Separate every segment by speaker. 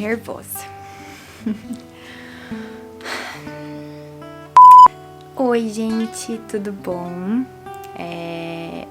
Speaker 1: nervosa. Oi, gente, tudo bom?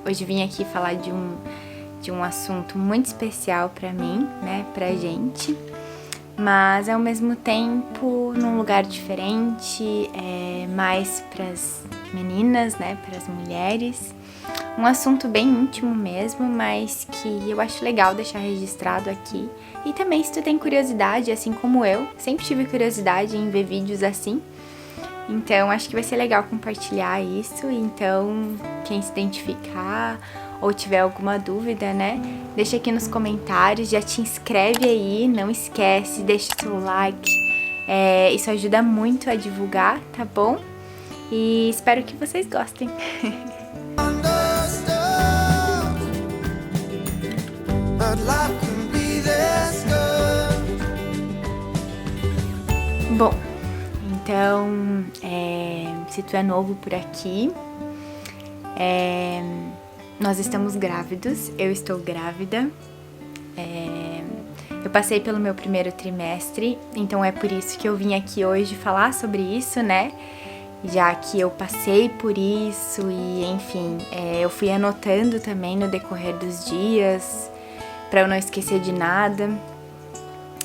Speaker 1: Hoje vim aqui falar de um assunto muito especial pra mim, né, pra gente, mas ao mesmo tempo num lugar diferente, mais pras meninas, né, pras mulheres. Um assunto bem íntimo mesmo, mas que eu acho legal deixar registrado aqui. E também, se tu tem curiosidade, assim como eu, sempre tive curiosidade em ver vídeos assim, então acho que vai ser legal compartilhar isso. Então, quem se identificar ou tiver alguma dúvida, né, deixa aqui nos comentários, já te inscreve aí, não esquece, deixa o seu like, isso ajuda muito a divulgar, tá bom? E espero que vocês gostem. Bom, então, se tu é novo por aqui, nós estamos grávidos, eu estou grávida, eu passei pelo meu primeiro trimestre, então é por isso que eu vim aqui hoje falar sobre isso, né? Já que eu passei por isso e, enfim, eu fui anotando também no decorrer dos dias, para eu não esquecer de nada.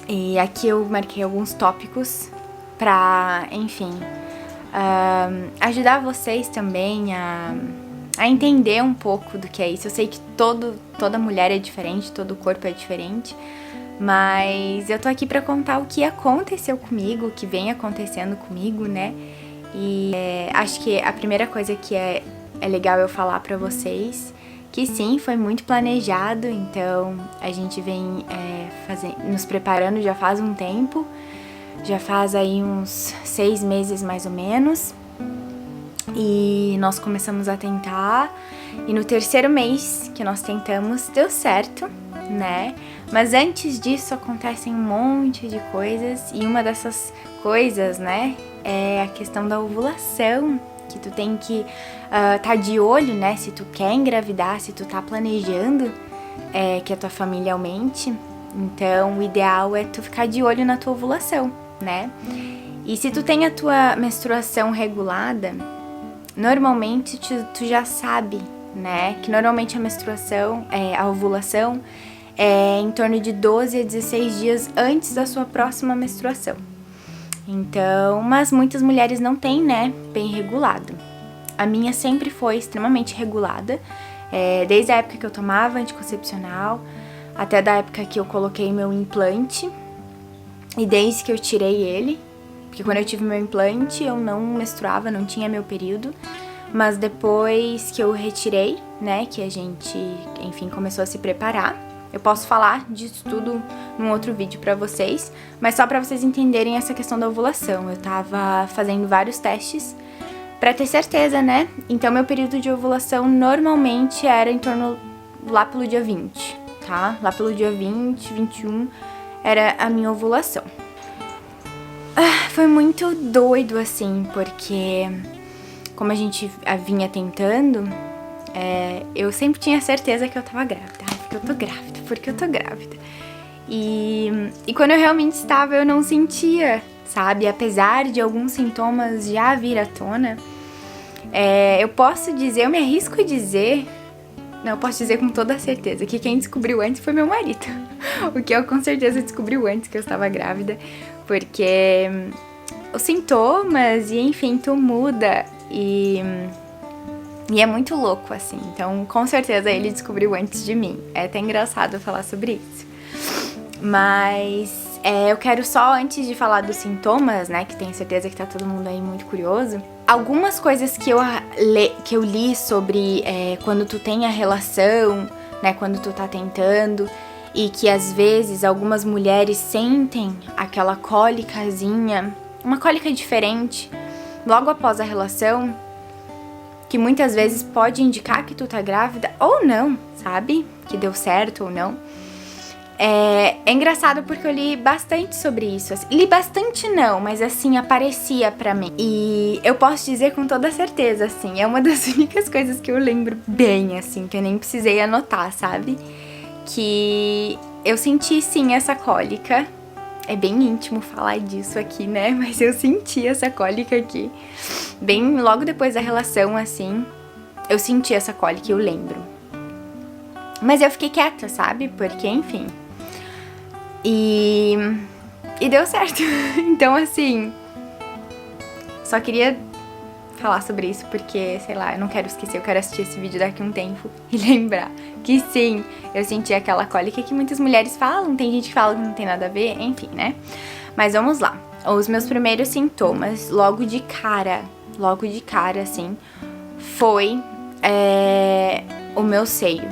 Speaker 1: E aqui eu marquei alguns tópicos para, enfim, ajudar vocês também a entender um pouco do que é isso. Eu sei que toda mulher é diferente, todo corpo é diferente, mas eu tô aqui para contar o que aconteceu comigo, o que vem acontecendo comigo, né? E acho que a primeira coisa que é legal eu falar pra vocês, que sim, foi muito planejado, então a gente vem nos preparando já faz um tempo, já faz aí uns 6 meses mais ou menos, e nós começamos a tentar, e no terceiro mês que nós tentamos, deu certo, né? Mas antes disso acontecem um monte de coisas, e uma dessas coisas, né, é a questão da ovulação, que tu tem que tá de olho, né, se tu quer engravidar, se tu tá planejando que a tua família aumente. Então, o ideal é tu ficar de olho na tua ovulação, né? E se tu tem a tua menstruação regulada, normalmente tu já sabe, né, que normalmente a menstruação, a ovulação é em torno de 12 a 16 dias antes da sua próxima menstruação. Então, mas muitas mulheres não têm, né, bem regulado. A minha sempre foi extremamente regulada, desde a época que eu tomava anticoncepcional, até da época que eu coloquei meu implante, e desde que eu tirei ele, porque quando eu tive meu implante eu não menstruava, não tinha meu período, mas depois que eu retirei, né, que a gente, enfim, começou a se preparar, eu posso falar disso tudo num outro vídeo pra vocês, mas só pra vocês entenderem essa questão da ovulação. Eu tava fazendo vários testes pra ter certeza, né? Então, meu período de ovulação normalmente era em torno lá pelo dia 20, tá? Lá pelo dia 20, 21 era a minha ovulação. Foi muito doido, assim, porque como a gente vinha tentando, eu sempre tinha certeza que eu tava grávida. Porque eu tô grávida. E quando eu realmente estava, eu não sentia, sabe? Apesar de alguns sintomas já vir à tona, eu posso dizer, eu me arrisco a dizer, não, eu posso dizer com toda certeza, que quem descobriu antes foi meu marido. O que eu com certeza descobriu antes que eu estava grávida, porque os sintomas, e enfim, tu muda e é muito louco, assim. Então, com certeza, ele descobriu antes de mim. É até engraçado falar sobre isso. Mas eu quero só, antes de falar dos sintomas, né, que tenho certeza que tá todo mundo aí muito curioso, algumas coisas que eu li sobre quando tu tem a relação, né, quando tu tá tentando, e que às vezes algumas mulheres sentem aquela cólicazinha, uma cólica diferente, logo após a relação, que muitas vezes pode indicar que tu tá grávida ou não, sabe? Que deu certo ou não. É engraçado porque eu li bastante sobre isso. Assim, li bastante não, mas assim, aparecia pra mim. E eu posso dizer com toda certeza, assim, é uma das únicas coisas que eu lembro bem, assim, que eu nem precisei anotar, sabe? Que eu senti sim essa cólica É bem íntimo falar disso aqui, né? Mas eu senti essa cólica aqui. Bem logo depois da relação, assim, eu senti essa cólica, eu lembro. Mas eu fiquei quieta, sabe? Porque, enfim. E deu certo. Então, assim, só queria falar sobre isso porque, sei lá, eu não quero esquecer, eu quero assistir esse vídeo daqui a um tempo e lembrar que sim, eu senti aquela cólica que muitas mulheres falam, tem gente que fala que não tem nada a ver, enfim, né? Mas vamos lá. Os meus primeiros sintomas, logo de cara, assim, foi o meu seio.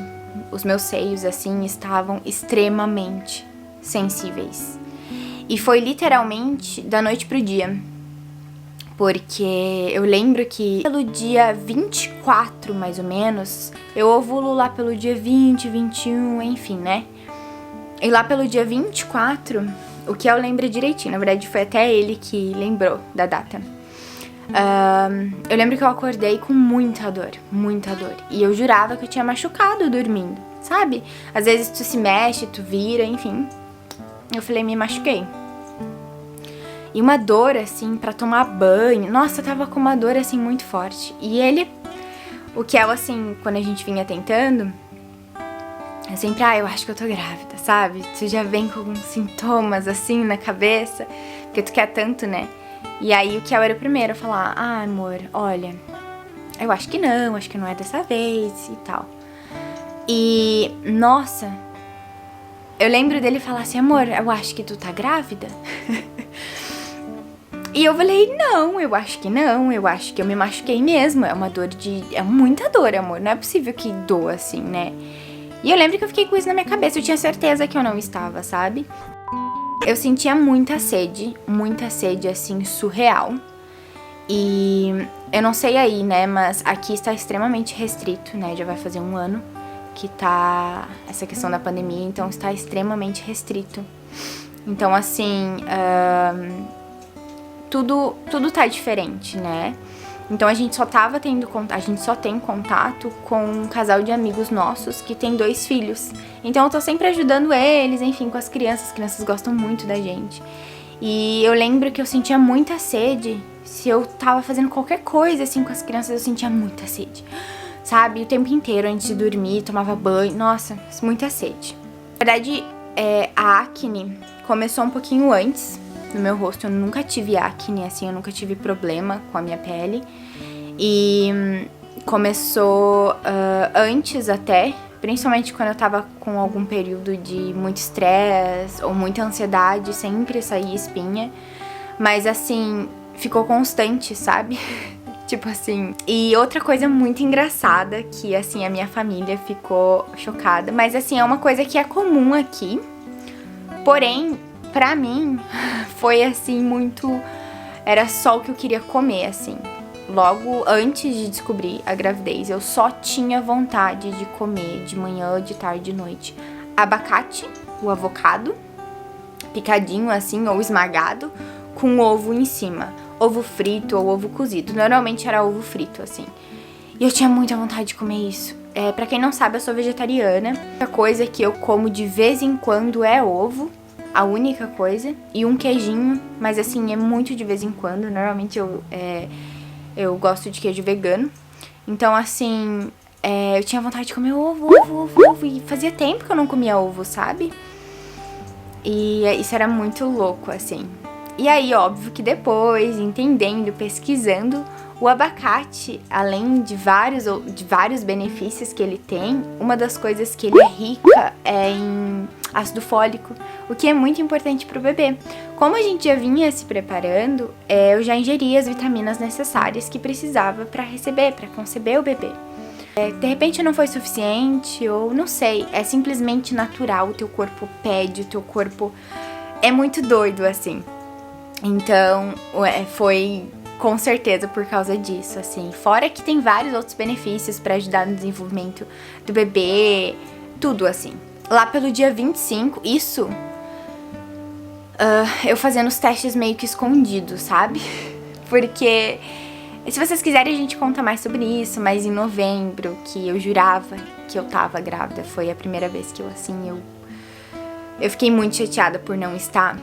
Speaker 1: Os meus seios, assim, estavam extremamente sensíveis. E foi literalmente da noite pro dia. Porque eu lembro que pelo dia 24, mais ou menos, eu ovulo lá pelo dia 20, 21, enfim, né? E lá pelo dia 24, o que eu lembro direitinho, na verdade foi até ele que lembrou da data. Eu lembro que eu acordei com muita dor. E eu jurava que eu tinha machucado dormindo, sabe? Às vezes tu se mexe, tu vira, enfim. Eu falei, me machuquei. E uma dor, assim, pra tomar banho. Nossa, eu tava com uma dor, assim, muito forte. E ele, o que é, assim, quando a gente vinha tentando, eu sempre, eu acho que eu tô grávida, sabe? Tu já vem com alguns sintomas, assim, na cabeça, porque tu quer tanto, né? E aí o que era o primeiro a falar, amor, olha, eu acho que não é dessa vez e tal. E, nossa, eu lembro dele falar assim, amor, eu acho que tu tá grávida. E eu falei, não, eu acho que não, eu acho que eu me machuquei mesmo, é muita dor, amor, não é possível que doa assim, né? E eu lembro que eu fiquei com isso na minha cabeça, eu tinha certeza que eu não estava, sabe? Eu sentia muita sede, assim, surreal. E eu não sei aí, né, mas aqui está extremamente restrito, né, já vai fazer 1 ano que tá essa questão da pandemia, então está extremamente restrito. Então, assim, tudo tá diferente, né? Então a gente só tem contato com um casal de amigos nossos que tem 2 filhos. Então eu tô sempre ajudando eles, enfim, com as crianças gostam muito da gente. E eu lembro que eu sentia muita sede, se eu tava fazendo qualquer coisa assim com as crianças, eu sentia muita sede. Sabe? O tempo inteiro, antes de dormir, tomava banho, nossa, muita sede. Na verdade, a acne começou um pouquinho antes no meu rosto, eu nunca tive acne, assim, eu nunca tive problema com a minha pele. E começou antes até, principalmente quando eu tava com algum período de muito estresse ou muita ansiedade, sempre saía espinha. Mas assim, ficou constante, sabe? Tipo assim. E outra coisa muito engraçada, que assim, a minha família ficou chocada, mas assim, é uma coisa que é comum aqui. Porém, pra mim, foi assim, muito... Era só o que eu queria comer, assim. Logo antes de descobrir a gravidez, eu só tinha vontade de comer de manhã, de tarde, de noite. Abacate, o avocado, picadinho assim, ou esmagado, com ovo em cima. Ovo frito ou ovo cozido. Normalmente era ovo frito, assim. E eu tinha muita vontade de comer isso. Pra quem não sabe, eu sou vegetariana. A coisa que eu como de vez em quando é ovo. A única coisa. E um queijinho, mas assim, é muito de vez em quando. Normalmente eu gosto de queijo vegano. Então, assim, eu tinha vontade de comer ovo. E fazia tempo que eu não comia ovo, sabe? E isso era muito louco, assim. E aí, óbvio que depois, entendendo, pesquisando, o abacate, além de vários benefícios que ele tem, uma das coisas que ele é rica é em ácido fólico, o que é muito importante para o bebê. Como a gente já vinha se preparando, eu já ingeri as vitaminas necessárias que precisava para conceber o bebê. De repente não foi suficiente, ou não sei, é simplesmente natural, o teu corpo pede, o teu corpo é muito doido, assim. Então, foi com certeza por causa disso, assim. Fora que tem vários outros benefícios pra ajudar no desenvolvimento do bebê, tudo, assim. Lá pelo dia 25, isso, eu fazendo os testes meio que escondidos, sabe? Porque, se vocês quiserem, a gente conta mais sobre isso, mas em novembro, que eu jurava que eu tava grávida, foi a primeira vez que eu fiquei muito chateada por não estar.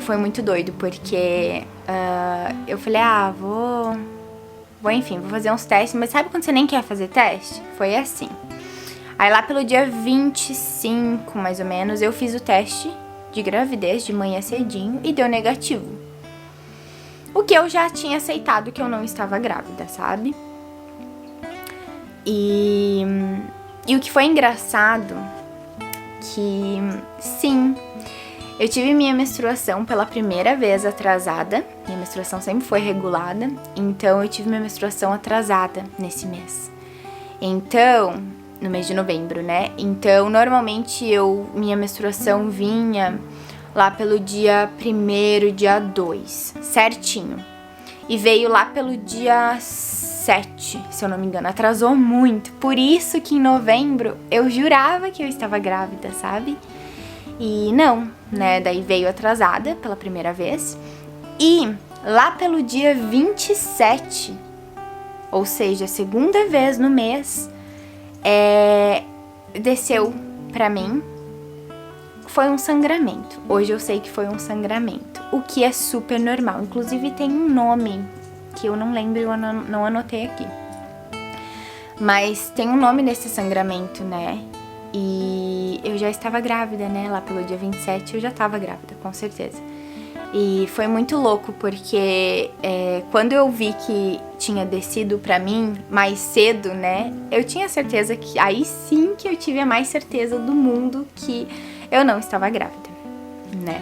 Speaker 1: foi muito doido, porque eu falei, vou fazer uns testes, mas sabe quando você nem quer fazer teste? Foi assim. Aí lá pelo dia 25, mais ou menos, eu fiz o teste de gravidez de manhã cedinho e deu negativo. O que eu já tinha aceitado que eu não estava grávida, sabe? E o que foi engraçado, que sim, eu tive minha menstruação pela primeira vez atrasada. Minha menstruação sempre foi regulada, então eu tive minha menstruação atrasada nesse mês. Então, no mês de novembro, né? Então, normalmente minha menstruação vinha lá pelo dia 1º, dia 2, certinho. E veio lá pelo dia 7, se eu não me engano. Atrasou muito. Por isso que em novembro eu jurava que eu estava grávida, sabe? E não, né? Daí veio atrasada pela primeira vez. E lá pelo dia 27, ou seja, segunda vez no mês, desceu pra mim. Foi um sangramento. Hoje eu sei que foi um sangramento, o que é super normal. Inclusive tem um nome que eu não lembro, eu não anotei aqui. Mas tem um nome nesse sangramento, né? E eu já estava grávida, né? Lá pelo dia 27 eu já estava grávida, com certeza. E foi muito louco, porque quando eu vi que tinha descido pra mim mais cedo, né? Eu tinha certeza que... Aí sim que eu tive a mais certeza do mundo que eu não estava grávida, né?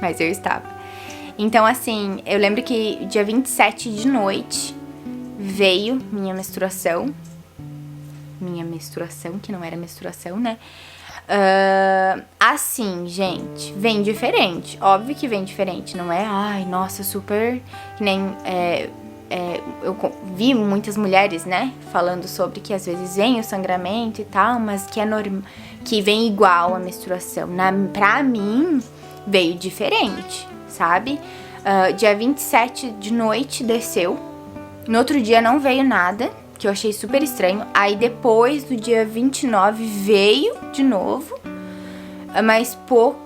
Speaker 1: Mas eu estava. Então, assim, eu lembro que dia 27 de noite veio minha menstruação. Minha menstruação, que não era menstruação, né? Assim, gente, vem diferente. Óbvio que vem diferente, não é? Ai, nossa, super... Que nem... eu vi muitas mulheres, né, falando sobre que às vezes vem o sangramento e tal, mas que que vem igual a menstruação. Pra mim, veio diferente, sabe? Dia 27 de noite desceu. No outro dia não veio nada, que eu achei super estranho. Aí depois do dia 29 veio de novo, mas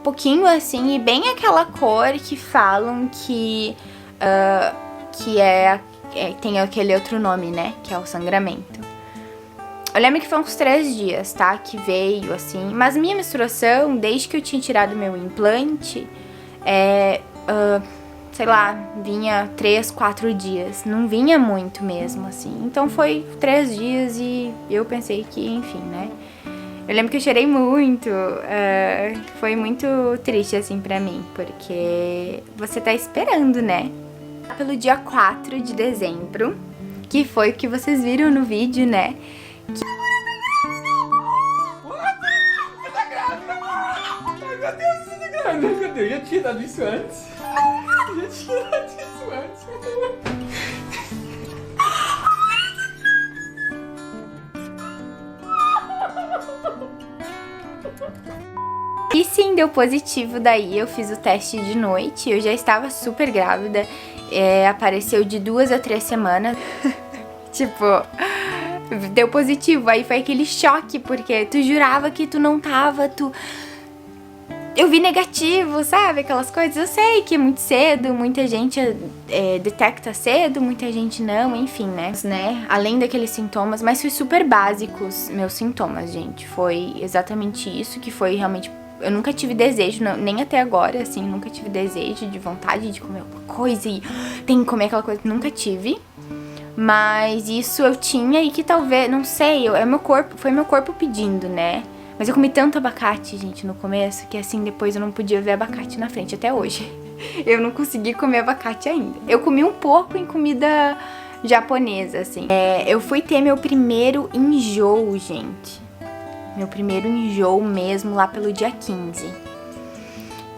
Speaker 1: pouquinho assim, e bem aquela cor que falam que tem aquele outro nome, né, que é o sangramento. Eu lembro que foi uns 3 dias, tá, que veio assim, mas minha menstruação, desde que eu tinha tirado meu implante, sei lá, vinha 3, 4 dias, não vinha muito mesmo, assim. Então foi 3 dias e eu pensei que, enfim, né. Eu lembro que eu chorei muito, foi muito triste, assim, pra mim, porque você tá esperando, né. Pelo dia 4 de dezembro, que foi o que vocês viram no vídeo, né.
Speaker 2: Ai, meu Deus, você tá grávida. Meu Deus, já tinha dado isso antes.
Speaker 1: E sim, deu positivo, daí eu fiz o teste de noite, eu já estava super grávida, apareceu de 2 a 3 semanas, tipo, deu positivo, aí foi aquele choque, porque tu jurava que tu não tava, eu vi negativo, sabe, aquelas coisas. Eu sei que é muito cedo, muita gente detecta cedo, muita gente não, enfim, né, além daqueles sintomas, mas foi super básicos meus sintomas, gente, foi exatamente isso, que foi realmente, eu nunca tive desejo, não, nem até agora, assim, nunca tive desejo de vontade de comer alguma coisa e tem que comer aquela coisa, nunca tive. Mas isso eu tinha e que talvez, não sei, foi meu corpo pedindo, né? Mas eu comi tanto abacate, gente, no começo, que assim, depois eu não podia ver abacate na frente, até hoje. Eu não consegui comer abacate ainda. Eu comi um pouco em comida japonesa, assim. Eu fui ter meu primeiro enjoo, gente. Meu primeiro enjoo mesmo lá pelo dia 15.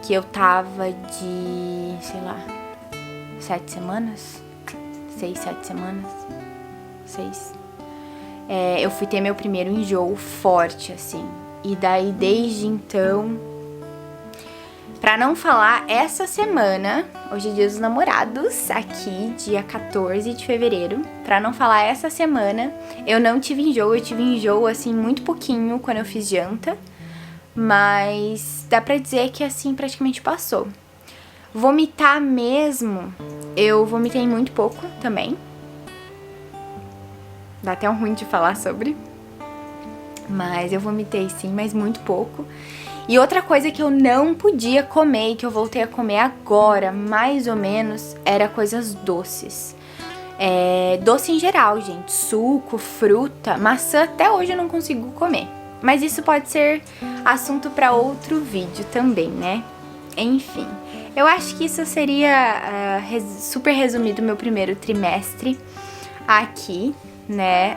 Speaker 1: Que eu tava de, sei lá, 7 semanas? 6, 7 semanas? 6. Eu fui ter meu primeiro enjoo forte, assim. E daí, desde então... Pra não falar, essa semana, hoje é dia dos namorados, aqui, dia 14 de fevereiro. Pra não falar, essa semana, eu não tive enjoo. Eu tive enjoo, assim, muito pouquinho quando eu fiz janta. Mas dá pra dizer que, assim, praticamente passou. Vomitar mesmo, eu vomitei muito pouco também. Dá até um ruim de falar sobre. Mas eu vomitei sim, mas muito pouco. E outra coisa que eu não podia comer e que eu voltei a comer agora, mais ou menos, era coisas doces. Doce em geral, gente. Suco, fruta, maçã até hoje eu não consigo comer. Mas isso pode ser assunto para outro vídeo também, né? Enfim, eu acho que isso seria super resumido meu primeiro trimestre aqui, né?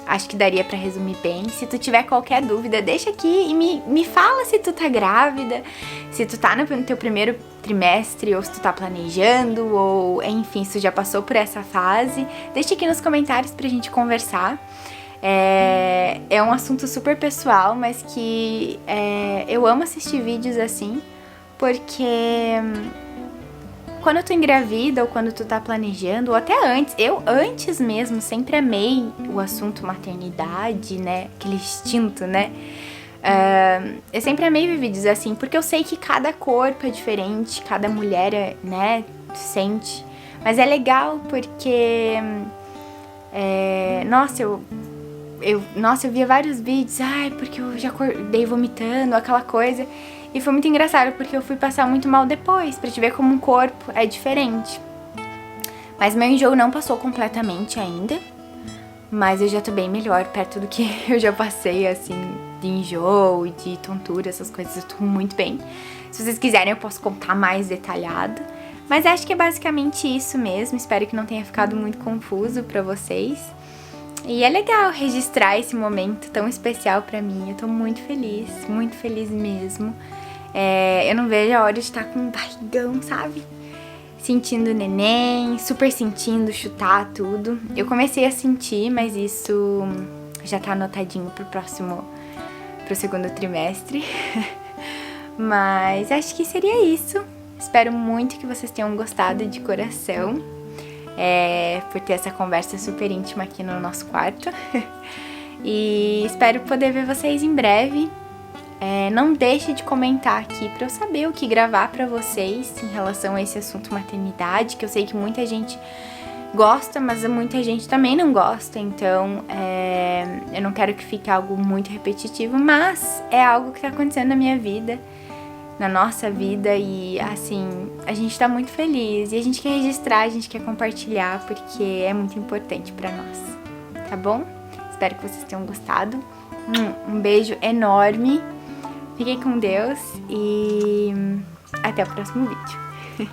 Speaker 1: Acho que daria pra resumir bem. Se tu tiver qualquer dúvida, deixa aqui e me fala se tu tá grávida, se tu tá no teu primeiro trimestre, ou se tu tá planejando, ou enfim, se tu já passou por essa fase. Deixa aqui nos comentários pra gente conversar. É um assunto super pessoal, mas que eu amo assistir vídeos assim, porque quando tu engravida ou quando tu tá planejando, ou até antes, eu antes mesmo sempre amei o assunto maternidade, né? Aquele instinto, né? Eu sempre amei ver vídeos assim, porque eu sei que cada corpo é diferente, cada mulher, né, sente. Mas é legal porque, nossa, eu via vários vídeos, porque eu já acordei vomitando, aquela coisa. E foi muito engraçado, porque eu fui passar muito mal depois, pra te ver como um corpo é diferente. Mas meu enjoo não passou completamente ainda, mas eu já tô bem melhor, perto do que eu já passei, assim, de enjoo e de tontura, essas coisas, eu tô muito bem. Se vocês quiserem eu posso contar mais detalhado, mas acho que é basicamente isso mesmo, espero que não tenha ficado muito confuso pra vocês. E é legal registrar esse momento tão especial pra mim, eu tô muito feliz mesmo. Eu não vejo a hora de estar com um barrigão, sabe? Sentindo o neném, super sentindo, chutar tudo. Eu comecei a sentir, mas isso já tá anotadinho pro segundo trimestre. Mas acho que seria isso. Espero muito que vocês tenham gostado de coração. Por ter essa conversa super íntima aqui no nosso quarto. E espero poder ver vocês em breve. Não deixe de comentar aqui pra eu saber o que gravar pra vocês em relação a esse assunto maternidade, que eu sei que muita gente gosta, mas muita gente também não gosta, então eu não quero que fique algo muito repetitivo, mas é algo que tá acontecendo na minha vida, na nossa vida, e assim, a gente tá muito feliz e a gente quer registrar, a gente quer compartilhar, porque é muito importante pra nós, tá bom? Espero que vocês tenham gostado. Um beijo enorme. Fiquem com Deus e até o próximo vídeo.